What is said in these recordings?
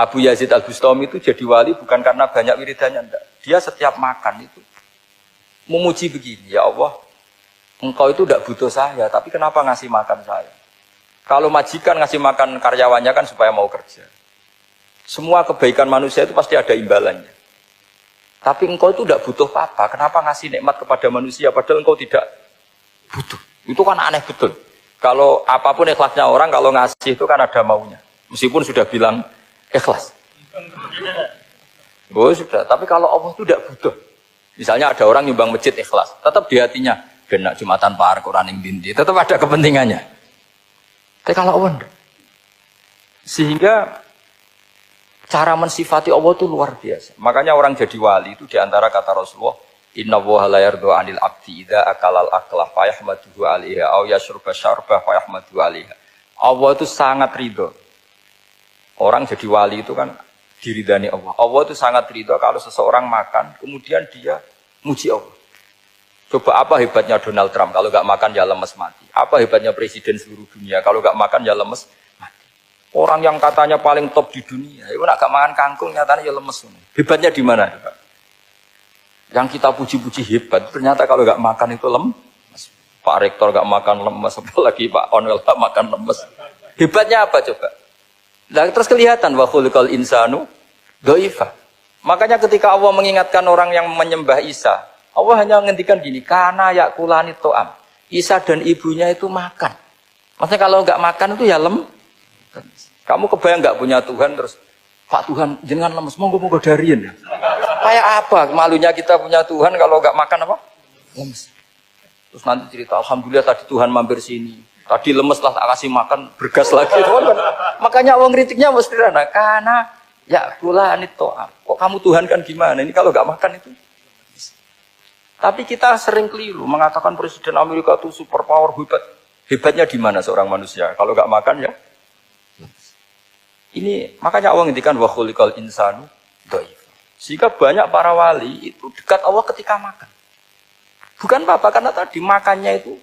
Abu Yazid Al-Bustami itu jadi wali bukan karena banyak wiridannya, enggak. Dia setiap makan itu memuji begini, ya Allah, engkau itu tidak butuh saya, tapi kenapa ngasih makan saya? Kalau majikan ngasih makan karyawannya kan supaya mau kerja. Semua kebaikan manusia itu pasti ada imbalannya. Tapi engkau itu tidak butuh apa-apa, kenapa ngasih nikmat kepada manusia padahal engkau tidak butuh? Itu kan aneh betul. Kalau apapun ikhlasnya orang, kalau ngasih itu kan ada maunya. Meskipun sudah bilang ikhlas. Oh sudah, tapi kalau Allah itu tidak butuh. Misalnya ada orang nyumbang masjid ikhlas, tetap di hatinya, benak Jumatan Pak Quran yang dindi, tetap ada kepentingannya. Tapi kalau Allah enggak. Sehingga cara mensifati Allah itu luar biasa. Makanya orang jadi wali itu diantara kata Rasulullah, Inna Allaha la yardu 'anil 'abdi idza akalal aklah fa yahmaduhu 'alaiha aw yashruba syarba fa yahmaduhu 'alaiha. Allah itu sangat ridho. Orang jadi wali itu kan diridani Allah. Allah itu sangat ridho kalau seseorang makan kemudian dia muji Allah. Coba apa hebatnya Donald Trump kalau nggak makan ya lemes mati. Apa hebatnya presiden seluruh dunia kalau nggak makan ya lemes mati. Orang yang katanya paling top di dunia, itu nggak makan kangkung nyatanya ya lemes. Hebatnya di mana? Yang kita puji-puji hebat, ternyata kalau nggak makan itu lemes. Pak Rektor nggak makan lemes, apalagi Pak Onwel nggak makan lemes. Hebatnya apa coba? Nah, terus kelihatan wa khuliqal insanu dhaifa. Makanya ketika Allah mengingatkan orang yang menyembah Isa, Allah hanya menghentikan gini, kana yakulani to'am. Isa dan ibunya itu makan. Maksudnya kalau nggak makan itu ya Kamu kebayang nggak punya Tuhan terus, Pak Tuhan jangan lemes, monggo dariin. Kayak apa malunya kita punya Tuhan kalau nggak makan apa? Lemes. Terus nanti cerita, alhamdulillah tadi Tuhan mampir sini. Tadi lemes lah tak kasih makan, bergas lagi. Makanya orang kritiknya mesti sederhana. Karena ya pula to'am. Kok kamu Tuhan kan gimana? Ini kalau nggak makan itu. Tapi kita sering keliru mengatakan Presiden Amerika itu super power hebat. Hebatnya di mana seorang manusia? Kalau nggak makan ya. Ini makanya Allah ngendikan wa khuliqal insanu dhaif. Sehingga banyak para wali itu dekat Allah ketika makan. Bukan apa-apa karena tadi makannya itu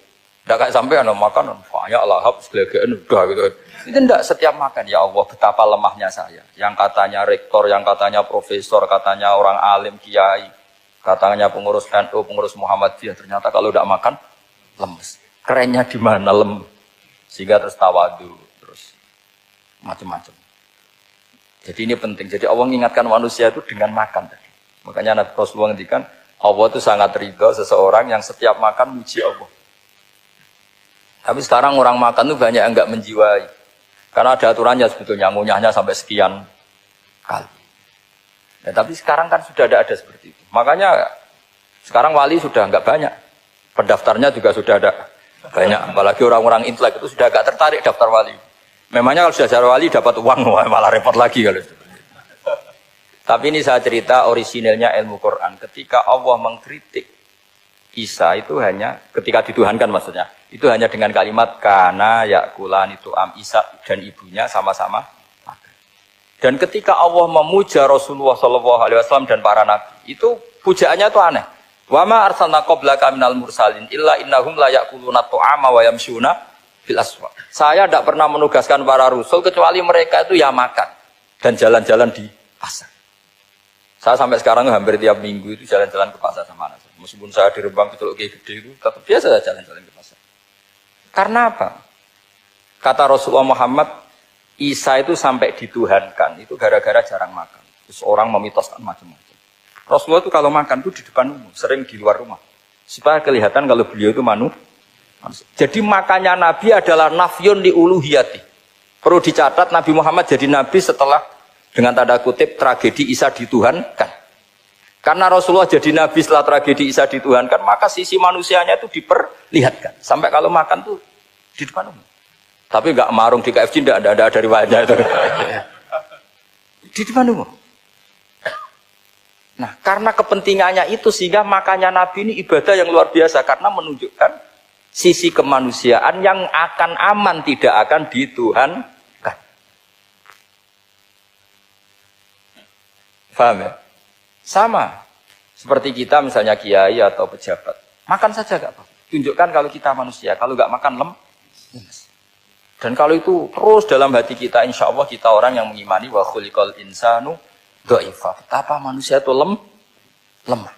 tidak kayak sampai ada makanan banyak lahap segala-galanya udah gitu. Itu tidak setiap makan ya Allah betapa lemahnya saya. Yang katanya rektor, yang katanya profesor, katanya orang alim kiai, katanya pengurus NU, pengurus Muhammadiyah, ternyata kalau tidak makan lemes. Kerennya di mana lemes? Sehingga terus tawadu, terus macam-macam. Jadi ini penting. Jadi Allah mengingatkan manusia itu dengan makan. Makanya Nabi Rasulullah ngendikan Allah itu sangat ridho seseorang yang setiap makan muji Allah. Tapi sekarang orang makan itu banyak yang enggak menjiwai. Karena ada aturannya sebetulnya, ngunyahnya sampai sekian kali. Ya, tapi sekarang kan sudah ada seperti itu. Makanya sekarang wali sudah enggak banyak. Pendaftarnya juga sudah ada banyak. Apalagi orang-orang intelek itu sudah agak tertarik daftar wali. Memangnya kalau sudah jadi wali dapat uang, malah repot lagi kalau itu. Tapi ini saya cerita orisinilnya ilmu Quran. Ketika Allah mengkritik Isa itu hanya, ketika dituhankan maksudnya, itu hanya dengan kalimat kana yakulan itu Isa dan ibunya sama-sama makan. Dan ketika Allah memuja Rasulullah SAW dan para nabi, itu pujaannya itu aneh. Wa ma arsalna qablaka minal mursalin illa innahum la yakuluna ta'ama wa yamshuna bil aswaq. Saya tidak pernah menugaskan para rasul kecuali mereka itu ya makan dan jalan-jalan di pasar. Saya sampai sekarang hampir tiap minggu itu jalan-jalan ke pasar sama anak. Meskipun saya di Rembang Betul Gede itu tetap biasa saya jalan-jalan ke pasar. Karena apa? Kata Rasulullah Muhammad, Isa itu sampai dituhankan itu gara-gara jarang makan. Terus orang memitoskan macam-macam. Rasulullah itu kalau makan itu di depan umum, sering di luar rumah. Supaya kelihatan kalau beliau itu manusia. Jadi makanya Nabi adalah nafyun li uluhiyati. Perlu dicatat Nabi Muhammad jadi Nabi setelah dengan tanda kutip tragedi Isa dituhankan. Karena Rasulullah jadi Nabi setelah tragedi Isa dituhankan, maka sisi manusianya itu diperlihatkan. Sampai kalau makan tuh di depan umum. Tapi enggak marung di KFC, enggak ada riwayatnya itu. Di depan umum. Nah, karena kepentingannya itu sehingga makanya Nabi ini ibadah yang luar biasa karena menunjukkan sisi kemanusiaan yang akan aman tidak akan dituhankan. Paham ya? Sama seperti kita misalnya kiai atau pejabat. Makan saja enggak apa-apa. Tunjukkan kalau kita manusia, kalau enggak makan lemes. Dan kalau itu terus dalam hati kita, insya Allah kita orang yang mengimani wa khuliqal insanu dha'ifa. Betapa manusia itu lemah.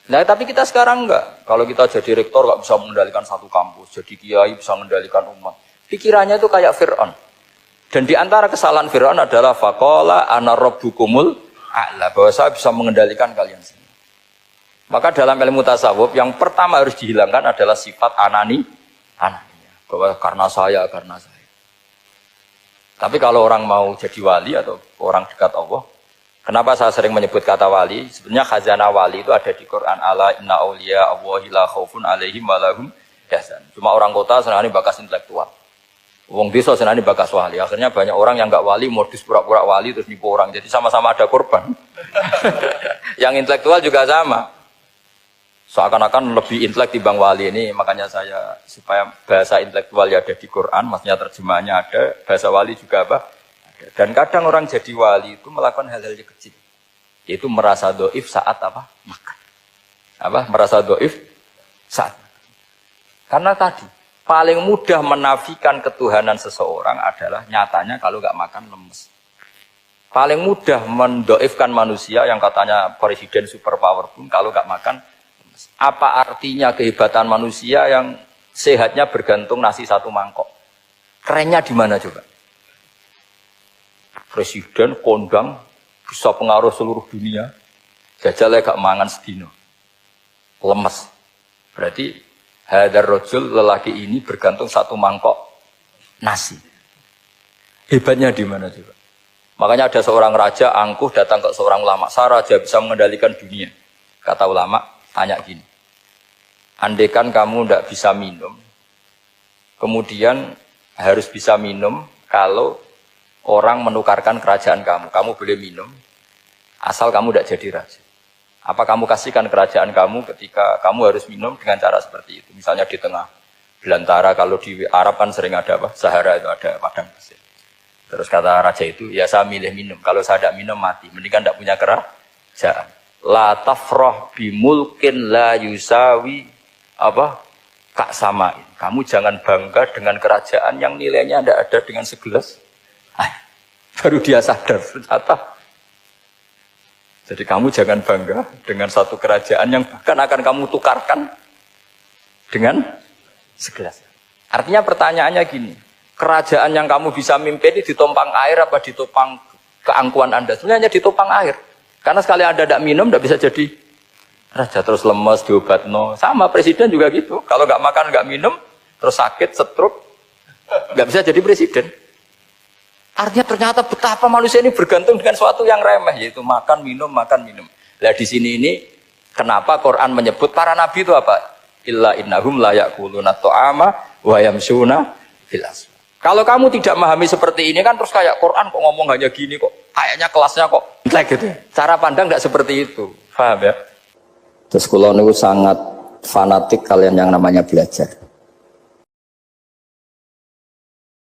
Nah, tapi kita sekarang enggak. Kalau kita jadi rektor enggak bisa mengendalikan satu kampus, jadi kiai bisa mengendalikan umat. Pikirannya itu kayak Fir'aun. Dan di antara kesalahan Fir'aun adalah faqala ana rabbukumul a'la, bahwa saya bisa mengendalikan kalian semua. Maka dalam ilmu tasawuf yang pertama harus dihilangkan adalah sifat anania. Bahwa karena saya. Tapi kalau orang mau jadi wali atau orang dekat Allah, kenapa saya sering menyebut kata wali? Sebenarnya khazanah wali itu ada di Quran. Ala inna awliya Allahi la khaufun alaihim wa lahum yahzan. Cuma orang kota senangnya bakas intelektual. Wong desa senangnya bakas wali. Akhirnya banyak orang yang enggak wali modus pura-pura wali terus nipu orang. Jadi sama-sama ada korban. Yang intelektual juga sama. Seakan-akan lebih intelek dibanding wali ini, makanya saya supaya bahasa intelektual ya ada di Quran, maksudnya terjemahannya ada, bahasa wali juga apa? Ada. Dan kadang orang jadi wali itu melakukan hal-hal yang kecil, yaitu merasa doif saat apa? Makan. Merasa doif saat makan. Karena tadi paling mudah menafikan ketuhanan seseorang adalah nyatanya kalau nggak makan lemes. Paling mudah mendoifkan manusia yang katanya presiden superpower pun kalau nggak makan. Apa artinya kehebatan manusia yang sehatnya bergantung nasi satu mangkok? Kerennya di mana coba? Presiden kondang bisa pengaruh seluruh dunia. Jajalnya gak mangan sedino. Lemes. Berarti hadar rojul lelaki ini bergantung satu mangkok nasi. Hebatnya di mana coba? Makanya ada seorang raja angkuh datang ke seorang ulama. Saya raja bisa mengendalikan dunia. Kata ulama, tanya gini, andaikan kamu tidak bisa minum, kemudian harus bisa minum kalau orang menukarkan kerajaan kamu boleh minum, asal kamu tidak jadi raja. Apa kamu kasihkan kerajaan kamu ketika kamu harus minum dengan cara seperti itu? Misalnya di tengah belantara, kalau di Arab kan sering ada Sahara itu ada padang pasir. Terus kata raja itu, ya saya milih minum, kalau saya tidak minum mati, mendingan tidak punya kerajaan. La tafrah bimulkin la yusawi kak samain. Kamu jangan bangga dengan kerajaan yang nilainya tidak ada dengan segelas air. Baru dia sadar ternyata. Jadi kamu jangan bangga dengan satu kerajaan yang bahkan akan kamu tukarkan dengan segelas. Artinya pertanyaannya gini, kerajaan yang kamu bisa mimpin ini ditopang air apa ditopang keangkuhan Anda? Sebenarnya hanya ditopang air. Karena sekali Anda tidak minum, tidak bisa jadi raja. Terus lemes, diobatno. Sama presiden juga gitu. Kalau nggak makan, nggak minum, terus sakit, stroke, nggak bisa jadi presiden. Artinya ternyata betapa manusia ini bergantung dengan suatu yang remeh, yaitu makan, minum, makan, minum. Nah di sini ini, kenapa Quran menyebut para nabi itu apa? Illa innahum la ya'kuluna ta'ama wa yamshuna fil aswaq. Kalau kamu tidak memahami seperti ini kan terus kayak Quran kok ngomong hanya gini kok. Kayaknya kelasnya kok like gitu. Cara pandang tidak seperti itu. Paham ya? Terus kula niku sangat fanatik kalian yang namanya belajar.